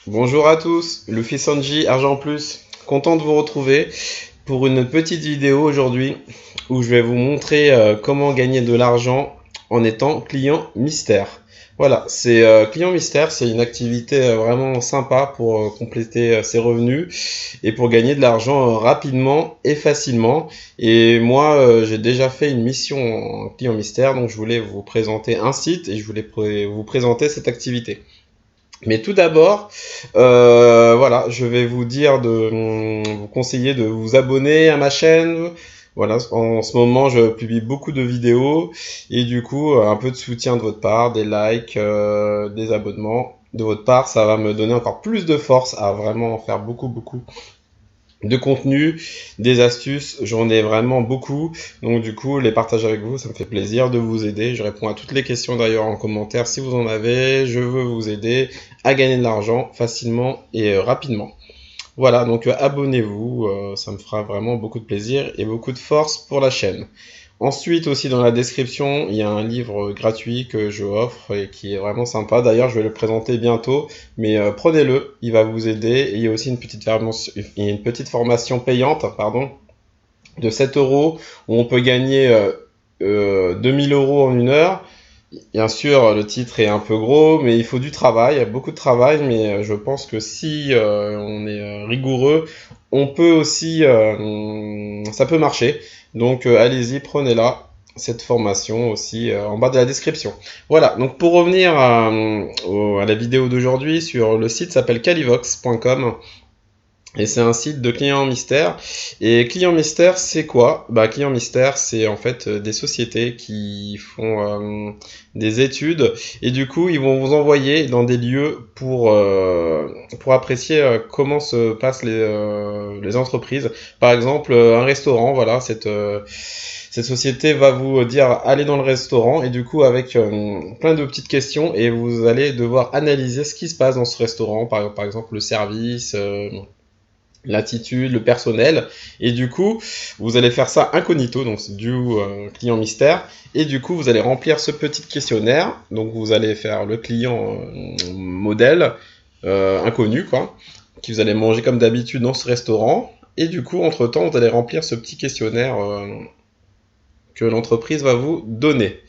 Bonjour à tous, Luffy Sanji, Argent Plus, content de vous retrouver pour une petite vidéo aujourd'hui où je vais vous montrer comment gagner de l'argent en étant client mystère. Voilà, c'est client mystère, c'est une activité vraiment sympa pour compléter ses revenus et pour gagner de l'argent rapidement et facilement. Et moi, j'ai déjà fait une mission en client mystère, donc je voulais vous présenter un site et je voulais vous présenter cette activité. Mais tout d'abord, voilà, je vais vous dire vous conseiller de vous abonner à ma chaîne. Voilà, en ce moment, je publie beaucoup de vidéos et du coup, un peu de soutien de votre part, des likes, des abonnements de votre part, ça va me donner encore plus de force à vraiment faire beaucoup de contenu, des astuces, j'en ai vraiment beaucoup. Donc du coup, les partager avec vous, ça me fait plaisir de vous aider. Je réponds à toutes les questions d'ailleurs en commentaire si vous en avez. Je veux vous aider à gagner de l'argent facilement et rapidement. Voilà, donc abonnez-vous, ça me fera vraiment beaucoup de plaisir et beaucoup de force pour la chaîne. Ensuite, aussi dans la description, il y a un livre gratuit que je offre et qui est vraiment sympa. D'ailleurs, je vais le présenter bientôt, mais prenez-le, il va vous aider. Et il y a aussi une petite formation payante, pardon, de 7 euros où on peut gagner 2000 euros en une heure. Bien sûr, le titre est un peu gros, mais il faut du travail, beaucoup de travail, mais je pense que si on est rigoureux, on peut aussi, ça peut marcher. Donc allez-y, prenez-la, cette formation aussi en bas de la description. Voilà, donc pour revenir à la vidéo d'aujourd'hui, sur le site s'appelle calivox.com. Et c'est un site de clients mystères. Et clients mystères, c'est quoi? Bah, clients mystères, c'est en fait des sociétés qui font des études et du coup, ils vont vous envoyer dans des lieux pour apprécier comment se passent les entreprises. Par exemple, un restaurant, voilà, cette société va vous dire allez dans le restaurant et du coup avec plein de petites questions et vous allez devoir analyser ce qui se passe dans ce restaurant, par exemple le service, l'attitude, le personnel, et du coup, vous allez faire ça incognito, donc c'est du client mystère, et du coup, vous allez remplir ce petit questionnaire, donc vous allez faire le client modèle, inconnu, quoi, qui vous allez manger comme d'habitude dans ce restaurant, et du coup, entre-temps, vous allez remplir ce petit questionnaire que l'entreprise va vous donner.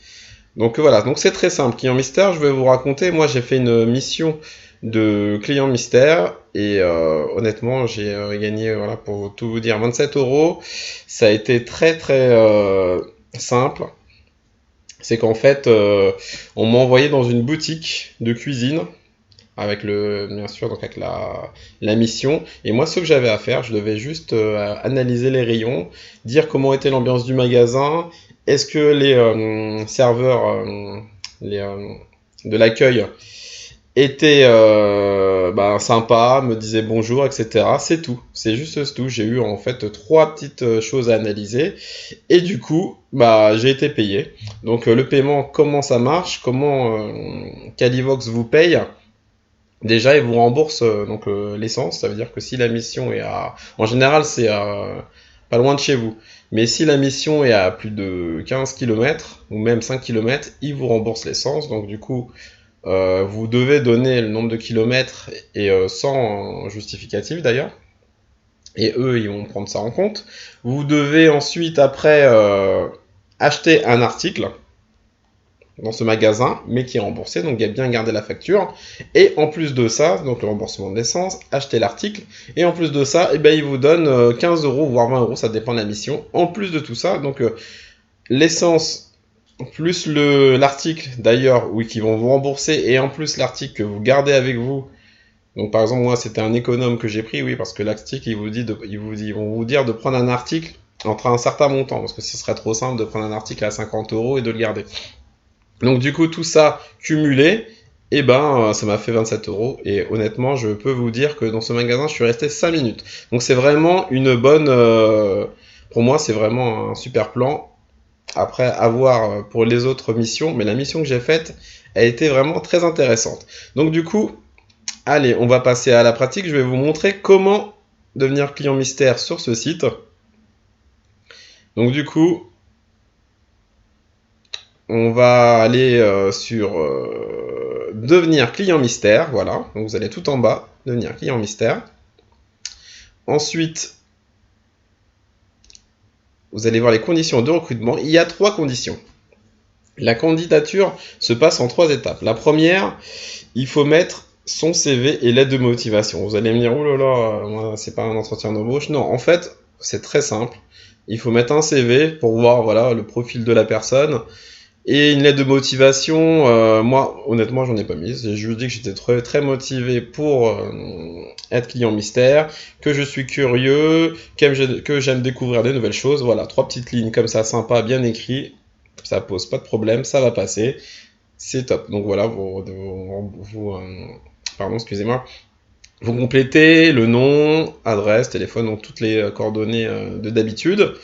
Donc voilà, donc c'est très simple. Client mystère, je vais vous raconter. Moi, j'ai fait une mission de client mystère et honnêtement, j'ai gagné, voilà, pour tout vous dire, 27 euros. Ça a été très simple. C'est qu'en fait, on m'a envoyé dans une boutique de cuisine avec bien sûr, donc avec la mission. Et moi, ce que j'avais à faire, je devais juste analyser les rayons, dire comment était l'ambiance du magasin, est-ce que les serveurs les, de l'accueil étaient sympas, me disaient bonjour, etc. C'est tout, c'est juste tout. J'ai eu en fait trois petites choses à analyser et du coup, bah, j'ai été payé. Donc le paiement, comment ça marche, comment Calivox vous paye? Déjà, ils vous remboursent donc l'essence, ça veut dire que si la mission est en général, c'est pas loin de chez vous. Mais si la mission est à plus de 15 km ou même 5 km, ils vous remboursent l'essence. Donc du coup, vous devez donner le nombre de kilomètres et sans justificatif d'ailleurs. Et eux, ils vont prendre ça en compte. Vous devez ensuite après acheter un article dans ce magasin, mais qui est remboursé, donc il a bien gardé la facture. Et en plus de ça, donc le remboursement de l'essence, acheter l'article, et en plus de ça, eh ben, il vous donne 15 euros, voire 20 euros, ça dépend de la mission. En plus de tout ça, donc l'essence, plus l'article d'ailleurs, oui, qui vont vous rembourser, et en plus l'article que vous gardez avec vous. Donc par exemple, moi c'était un économe que j'ai pris, oui, parce que l'article, ils vont vous dire de prendre un article entre un certain montant, parce que ce serait trop simple de prendre un article à 50 euros et de le garder. Donc du coup, tout ça cumulé, eh ben, ça m'a fait 27 euros. Et honnêtement, je peux vous dire que dans ce magasin, je suis resté 5 minutes. Donc c'est vraiment une bonne... pour moi, c'est vraiment un super plan. Après, à voir pour les autres missions. Mais la mission que j'ai faite a été vraiment très intéressante. Donc du coup, allez, on va passer à la pratique. Je vais vous montrer comment devenir client mystère sur ce site. Donc du coup, on va aller sur devenir client mystère, voilà, donc vous allez tout en bas, devenir client mystère. Ensuite, vous allez voir les conditions de recrutement. Il y a 3 conditions. La candidature se passe en 3 étapes. La première, il faut mettre son CV et lettre de motivation. Vous allez me dire, oh là là, moi, c'est pas un entretien d'embauche. Non, en fait, c'est très simple. Il faut mettre un CV pour voir voilà, le profil de la personne. Et une lettre de motivation, moi, honnêtement, j'en ai pas mise. Je vous dis que j'étais très motivé pour être client mystère, que je suis curieux, que j'aime découvrir des nouvelles choses. Voilà, 3 petites lignes comme ça, sympa, bien écrit. Ça pose pas de problème, ça va passer. C'est top. Donc voilà, pardon, excusez-moi. Vous complétez le nom, adresse, téléphone, donc toutes les coordonnées de d'habitude.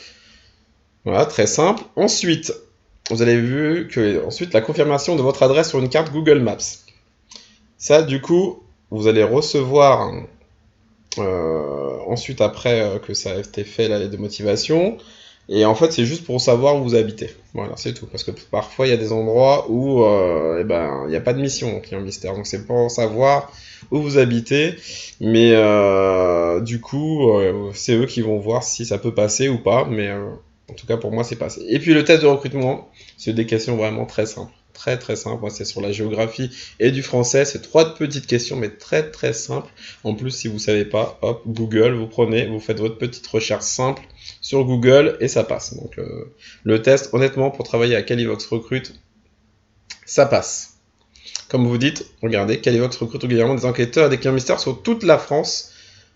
Voilà, très simple. Ensuite, vous avez vu que ensuite la confirmation de votre adresse sur une carte Google Maps. Ça, du coup, vous allez recevoir ensuite après que ça a été fait la lettre de motivation. Et en fait, c'est juste pour savoir où vous habitez. Voilà, c'est tout. Parce que parfois, il y a des endroits où il n'y a pas de mission client mystère. Donc, c'est pour savoir où vous habitez. Mais du coup, c'est eux qui vont voir si ça peut passer ou pas. Mais en tout cas, pour moi, c'est passé. Et puis, le test de recrutement, c'est des questions vraiment très simples. Très très simple, moi c'est sur la géographie et du français, c'est 3 petites questions mais très très simples. En plus si vous savez pas, hop, Google, vous prenez, vous faites votre petite recherche simple sur Google et ça passe. Donc le test, honnêtement, pour travailler à Calivox Recrute, ça passe. Comme vous dites, regardez, Calivox recrute régulièrement des enquêteurs et des clients mystères sur toute la France,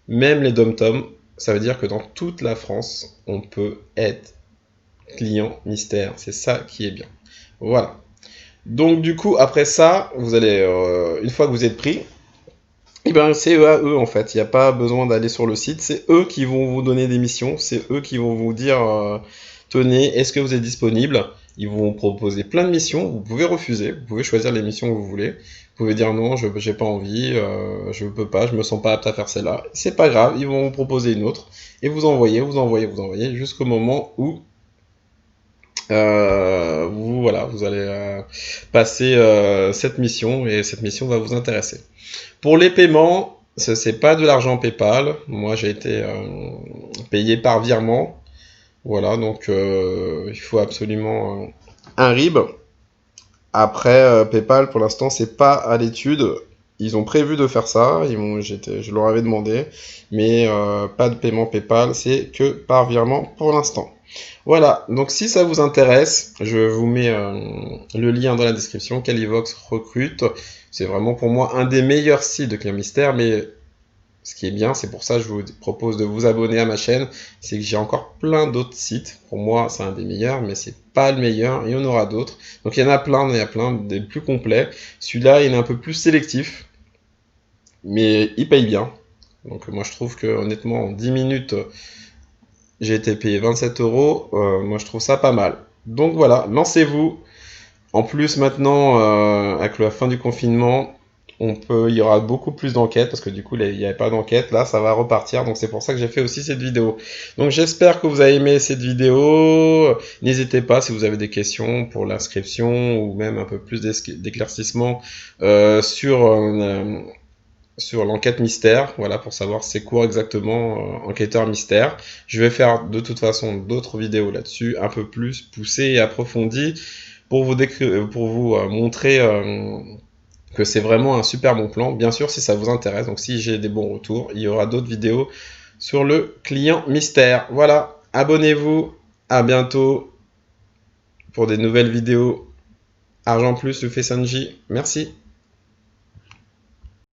même les dom-tom. Ça veut dire que dans toute la France, on peut être client mystère. C'est ça qui est bien. Voilà. Donc du coup, après ça, vous allez, une fois que vous êtes pris, et ben c'est eux à eux en fait. Il n'y a pas besoin d'aller sur le site. C'est eux qui vont vous donner des missions. C'est eux qui vont vous dire, tenez, est-ce que vous êtes disponible? Ils vont vous proposer plein de missions. Vous pouvez refuser. Vous pouvez choisir les missions que vous voulez. Vous pouvez dire non, je n'ai pas envie, je ne peux pas, je me sens pas apte à faire celle-là. C'est pas grave. Ils vont vous proposer une autre et vous envoyer jusqu'au moment où vous allez passer cette mission et cette mission va vous intéresser. Pour les paiements, c'est pas de l'argent PayPal. Moi, j'ai été payé par virement. Voilà, donc il faut absolument un RIB. Après, PayPal, pour l'instant, c'est pas à l'étude. Ils ont prévu de faire ça. Je leur avais demandé, mais pas de paiement PayPal. C'est que par virement pour l'instant. Voilà, donc si ça vous intéresse, je vous mets le lien dans la description, Calivox Recrute. C'est vraiment pour moi un des meilleurs sites de clients mystère, mais ce qui est bien, c'est pour ça que je vous propose de vous abonner à ma chaîne, c'est que j'ai encore plein d'autres sites. Pour moi, c'est un des meilleurs, mais c'est pas le meilleur, il y en aura d'autres. Donc il y en a plein des plus complets. Celui-là, il est un peu plus sélectif, mais il paye bien. Donc moi je trouve que honnêtement, en 10 minutes... j'ai été payé 27 €. Moi, je trouve ça pas mal. Donc voilà, lancez-vous. En plus, maintenant, avec la fin du confinement, il y aura beaucoup plus d'enquêtes parce que du coup, il n'y avait pas d'enquête. Là, ça va repartir. Donc c'est pour ça que j'ai fait aussi cette vidéo. Donc j'espère que vous avez aimé cette vidéo. N'hésitez pas si vous avez des questions pour l'inscription ou même un peu plus d'éclaircissement sur l'enquête mystère, voilà, pour savoir c'est quoi exactement enquêteur mystère. Je vais faire de toute façon d'autres vidéos là-dessus, un peu plus poussées et approfondies, pour vous montrer que c'est vraiment un super bon plan. Bien sûr, si ça vous intéresse, donc si j'ai des bons retours, il y aura d'autres vidéos sur le client mystère. Voilà, abonnez-vous, à bientôt pour des nouvelles vidéos. Argent Plus, le Fessanji, merci.